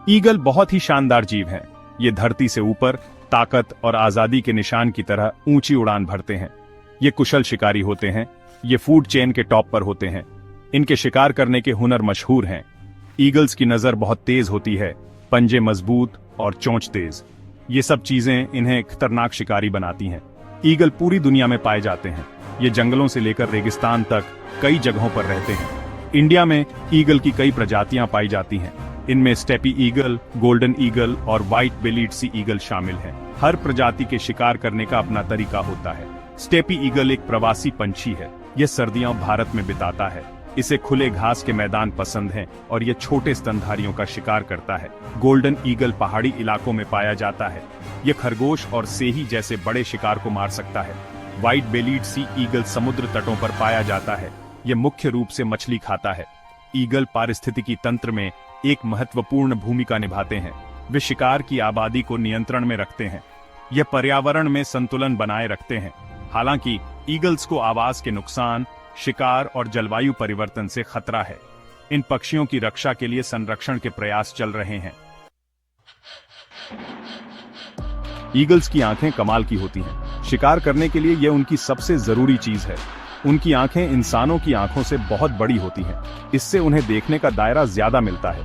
Eagle बहुत ही शानदार जीव हैं। ये धरती से ऊपर ताकत और आजादी के निशान की तरह ऊंची उड़ान भरते हैं। ये कुशल शिकारी होते हैं। ये फूड चेन के टॉप पर होते हैं। इनके शिकार करने के हुनर मशहूर हैं। ईगल्स की नजर बहुत तेज होती है, पंजे मजबूत और चोंच तेज। ये सब चीजें इन्हें खतरनाक शिकारी बनाती हैं। ईगल पूरी दुनिया में पाए जाते हैं। ये जंगलों से लेकर रेगिस्तान तक कई जगहों पर रहते हैं। इंडिया में ईगल की कई प्रजातियां पाई जाती हैं। इनमें स्टेपी ईगल, गोल्डन ईगल और व्हाइट बेलीड सी ईगल शामिल हैं। हर प्रजाति के शिकार करने का अपना तरीका होता है। स्टेपी ईगल एक प्रवासी पंछी है। यह सर्दियां भारत में बिताता है। इसे खुले घास के मैदान पसंद हैं और यह छोटे स्तनधारियों का शिकार करता है। गोल्डन ईगल पहाड़ी इलाकों में पाया जाता है। यह खरगोश और सेही जैसे बड़े शिकार को मार सकता है। व्हाइट बेलीड सी ईगल समुद्र तटों पर पाया जाता है। यह मुख्य रूप से मछली खाता है। ईगल पारिस्थितिकी तंत्र में एक महत्वपूर्ण भूमिका निभाते हैं। वे शिकार की आबादी को नियंत्रण में रखते हैं। यह पर्यावरण में संतुलन बनाए रखते हैं। हालांकि ईगल्स को आवास के नुकसान, शिकार और जलवायु परिवर्तन से खतरा है। इन पक्षियों की रक्षा के लिए संरक्षण के प्रयास चल रहे हैं। ईगल्स की आंखें कमाल की होती हैं। शिकार करने के लिए यह उनकी सबसे जरूरी चीज है। उनकी आंखें इंसानों की आंखों से बहुत बड़ी होती हैं। इससे उन्हें देखने का दायरा ज्यादा मिलता है।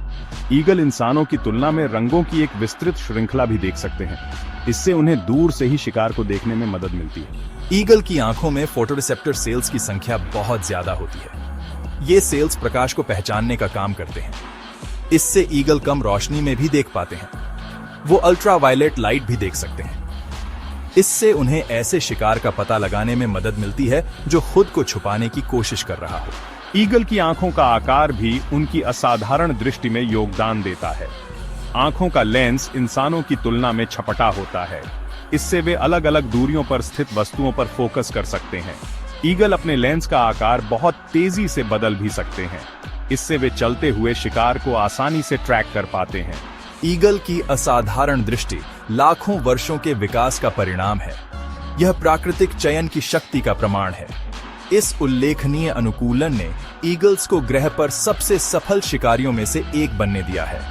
ईगल इंसानों की तुलना में रंगों की एक विस्तृत श्रृंखला भी देख सकते हैं। इससे उन्हें दूर से ही शिकार को देखने में मदद मिलती है। ईगल की आंखों में फोटोरिसेप्टर सेल्स की संख्या बहुत ज्यादा होती है। ये सेल्स प्रकाश को पहचानने का काम करते हैं। इससे ईगल कम रोशनी में भी देख पाते हैं। वो अल्ट्रावायलेट लाइट भी देख सकते हैं। इससे उन्हें ऐसे शिकार का पता लगाने में मदद मिलती है जो खुद को छुपाने की कोशिश कर रहा हो। ईगल की आंखों का आकार भी उनकी असाधारण दृष्टि में योगदान देता है। आंखों का लेंस इंसानों की तुलना में छपटा होता है। इससे वे अलग अलग दूरियों पर स्थित वस्तुओं पर फोकस कर सकते हैं। ईगल अपने लेंस का आकार बहुत तेजी से बदल भी सकते हैं। इससे वे चलते हुए शिकार को आसानी से ट्रैक कर पाते हैं। ईगल की असाधारण दृष्टि लाखों वर्षों के विकास का परिणाम है। यह प्राकृतिक चयन की शक्ति का प्रमाण है। इस उल्लेखनीय अनुकूलन ने ईगल्स को ग्रह पर सबसे सफल शिकारियों में से एक बनने दिया है।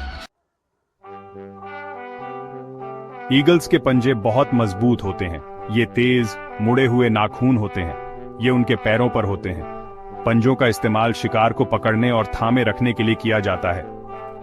ईगल्स के पंजे बहुत मजबूत होते हैं। ये तेज, मुड़े हुए नाखून होते हैं। ये उनके पैरों पर होते हैं। पंजों का इस्तेमाल शिकार को पकड़ने और थामे रखने के लिए किया जाता है।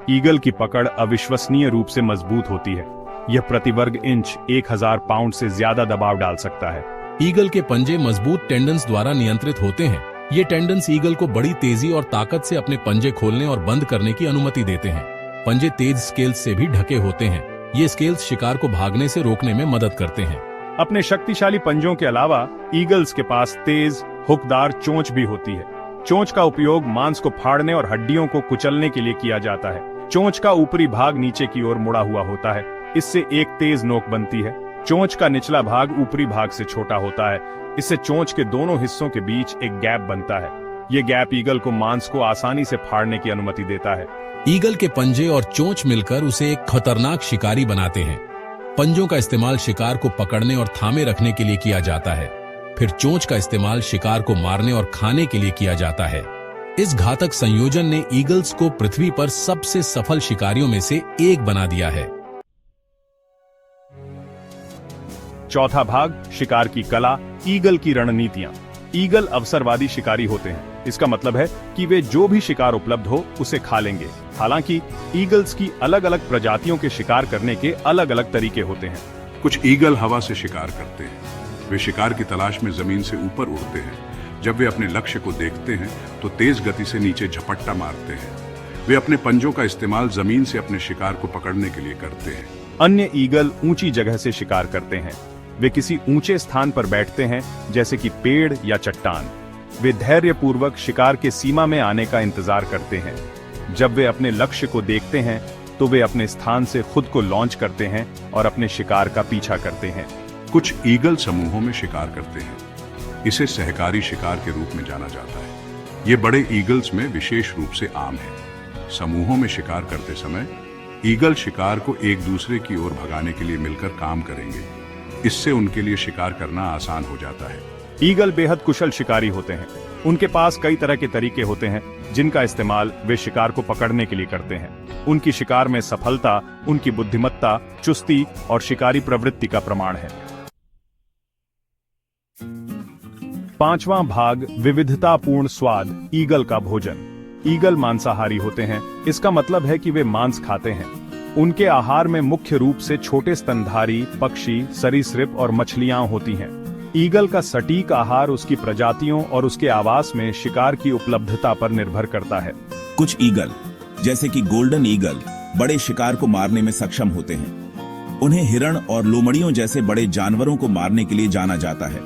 ईगल की पकड़ अविश्वसनीय रूप से मजबूत होती है। यह प्रति वर्ग इंच 1000 पाउंड से ज्यादा दबाव डाल सकता है। ईगल के पंजे मजबूत टेंडन्स द्वारा नियंत्रित होते हैं। ये टेंडन्स ईगल को बड़ी तेजी और ताकत से अपने पंजे खोलने और बंद करने की अनुमति देते हैं। पंजे तेज स्केल्स से भी ढके होते हैं। ये स्केल्स शिकार को भागने से रोकने में मदद करते हैं। अपने शक्तिशाली पंजों के अलावा ईगल्स के पास तेज, हुकदार चोंच भी होती है। चोंच का उपयोग मांस को फाड़ने और हड्डियों को कुचलने के लिए किया जाता है। चोंच का ऊपरी भाग नीचे की ओर मुड़ा हुआ होता है। इससे एक तेज नोक बनती है। चोंच का निचला भाग ऊपरी भाग से छोटा होता है। इससे चोंच के दोनों हिस्सों के बीच एक गैप बनता है। ये गैप ईगल को मांस को आसानी से फाड़ने की अनुमति देता है। ईगल के पंजे और चोंच मिलकर उसे एक खतरनाक शिकारी बनाते हैं। पंजों का इस्तेमाल शिकार को पकड़ने और थामे रखने के लिए किया जाता है। फिर चोंच का इस्तेमाल शिकार को मारने और खाने के लिए किया जाता है। इस घातक संयोजन ने ईगल्स को पृथ्वी पर सबसे सफल शिकारियों में से एक बना दिया है। चौथा भाग, शिकार की कला, ईगल की रणनीतियां। ईगल अवसरवादी शिकारी होते हैं। इसका मतलब है कि वे जो भी शिकार उपलब्ध हो उसे खा लेंगे। हालांकि ईगल्स की अलग अलग प्रजातियों के शिकार करने के अलग अलग तरीके होते हैं। कुछ ईगल हवा से शिकार करते हैं। वे शिकार की तलाश में जमीन से ऊपर उड़ते हैं। जब वे अपने लक्ष्य को देखते हैं तो तेज गति से नीचे झपट्टा मारते हैं। वे अपने पंजों का इस्तेमाल जमीन से अपने शिकार को पकड़ने के लिए करते हैं। अन्य ईगल ऊंची जगह से शिकार करते हैं। वे किसी ऊंचे स्थान पर बैठते हैं, जैसे कि पेड़ या चट्टान। वे धैर्यपूर्वक शिकार के सीमा में आने का इंतजार करते हैं। जब वे अपने लक्ष्य को देखते हैं तो वे अपने स्थान से खुद को लॉन्च करते हैं और अपने शिकार का पीछा करते हैं। कुछ ईगल समूहों में शिकार करते हैं। इसे सहकारी शिकार के रूप में जाना जाता है। ये बड़े ईगल्स में विशेष रूप से आम है। समूहों में शिकार करते समय ईगल शिकार को एक दूसरे की ओर भगाने के लिए मिलकर काम करेंगे। इससे उनके लिए शिकार करना आसान हो जाता है। ईगल बेहद कुशल शिकारी होते हैं। उनके पास कई तरह के तरीके होते हैं जिनका इस्तेमाल वे शिकार को पकड़ने के लिए करते हैं। उनकी शिकार में सफलता उनकी बुद्धिमत्ता, चुस्ती और शिकारी प्रवृत्ति का प्रमाण है। 5वां भाग, विविधतापूर्ण स्वाद, ईगल का भोजन। ईगल मांसाहारी होते हैं, इसका मतलब है कि वे मांस खाते हैं। उनके आहार में मुख्य रूप से छोटे स्तनधारी पक्षी, सरीसृप और मछलियां होती हैं। ईगल का सटीक आहार उसकी प्रजातियों और उसके आवास में शिकार की उपलब्धता पर निर्भर करता है। कुछ ईगल, जैसे कि गोल्डन ईगल, बड़े शिकार को मारने में सक्षम होते हैं। उन्हें हिरण और लोमड़ियों जैसे बड़े जानवरों को मारने के लिए जाना जाता है।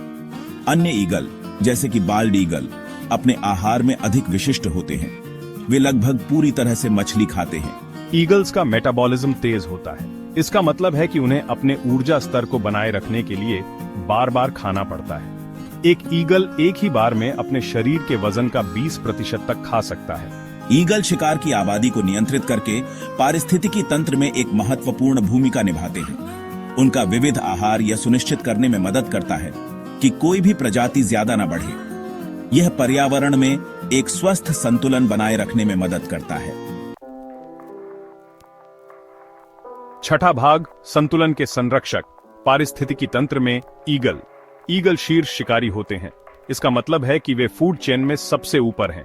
अन्य ईगल, जैसे कि बाल्ड ईगल, अपने आहार में अधिक विशिष्ट होते हैं। वे लगभग पूरी तरह से मछली खाते हैं। ईगल्स का मेटाबॉलिज्म तेज होता है। इसका मतलब है कि उन्हें अपने ऊर्जा स्तर को बनाए रखने के लिए बार बार खाना पड़ता है। एक ईगल एक ही बार में अपने शरीर के वजन का 20% तक खा सकता है। ईगल शिकार की आबादी को नियंत्रित करके पारिस्थितिकी तंत्र में एक महत्वपूर्ण भूमिका निभाते हैं। उनका विविध आहार यह सुनिश्चित करने में मदद करता है कि कोई भी प्रजाति ज्यादा न बढ़े। यह पर्यावरण में एक स्वस्थ संतुलन बनाए रखने में मदद करता है। 6ठा भाग, संतुलन के संरक्षक, पारिस्थितिकी तंत्र में ईगल। ईगल शीर्ष शिकारी होते हैं। इसका मतलब है कि वे फूड चेन में सबसे ऊपर हैं।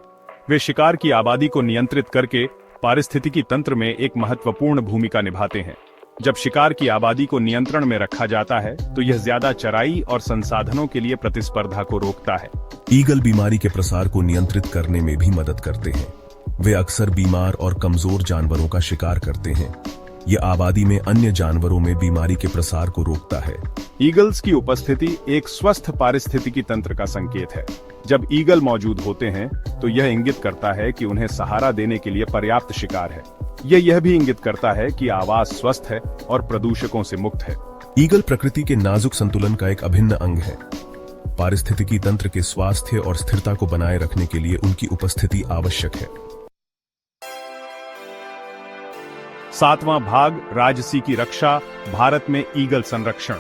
वे शिकार की आबादी को नियंत्रित करके पारिस्थितिकी तंत्र में एक महत्वपूर्ण भूमिका निभाते हैं। जब शिकार की आबादी को नियंत्रण में रखा जाता है तो यह ज्यादा चराई और संसाधनों के लिए प्रतिस्पर्धा को रोकता है। ईगल बीमारी के प्रसार को नियंत्रित करने में भी मदद करते हैं। वे अक्सर बीमार और कमजोर जानवरों का शिकार करते हैं। यह आबादी में अन्य जानवरों में बीमारी के प्रसार को रोकता है। ईगल्स की उपस्थिति एक स्वस्थ पारिस्थितिकी तंत्र का संकेत है। जब ईगल मौजूद होते हैं तो यह इंगित करता है कि उन्हें सहारा देने के लिए पर्याप्त शिकार है। यह भी इंगित करता है कि आवास स्वस्थ है और प्रदूषकों से मुक्त है। ईगल प्रकृति के नाजुक संतुलन का एक अभिन्न अंग है। पारिस्थितिकी तंत्र के स्वास्थ्य और स्थिरता को बनाए रखने के लिए उनकी उपस्थिति आवश्यक है। 7वां भाग, राजसी की रक्षा, भारत में ईगल संरक्षण।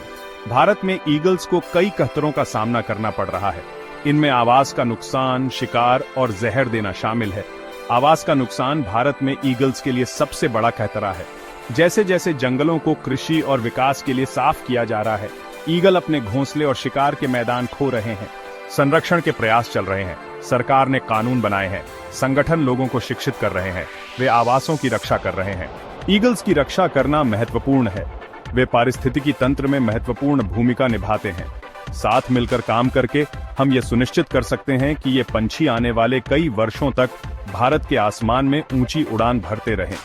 भारत में ईगल्स को कई खतरों का सामना करना पड़ रहा है। इनमें आवास का नुकसान, शिकार और जहर देना शामिल है। आवास का नुकसान भारत में ईगल्स के लिए सबसे बड़ा खतरा है। जैसे जैसे जंगलों को कृषि और विकास के लिए साफ किया जा रहा है, ईगल अपने घोंसले और शिकार के मैदान खो रहे हैं। संरक्षण के प्रयास चल रहे हैं। सरकार ने कानून बनाए हैं। संगठन लोगों को शिक्षित कर रहे हैं। वे आवासों की रक्षा कर रहे हैं। ईगल्स की रक्षा करना महत्वपूर्ण है। वे पारिस्थितिकी तंत्र में महत्वपूर्ण भूमिका निभाते हैं। साथ मिलकर काम करके हम ये सुनिश्चित कर सकते हैं कि ये पंछी आने वाले कई वर्षों तक भारत के आसमान में ऊंची उड़ान भरते रहें।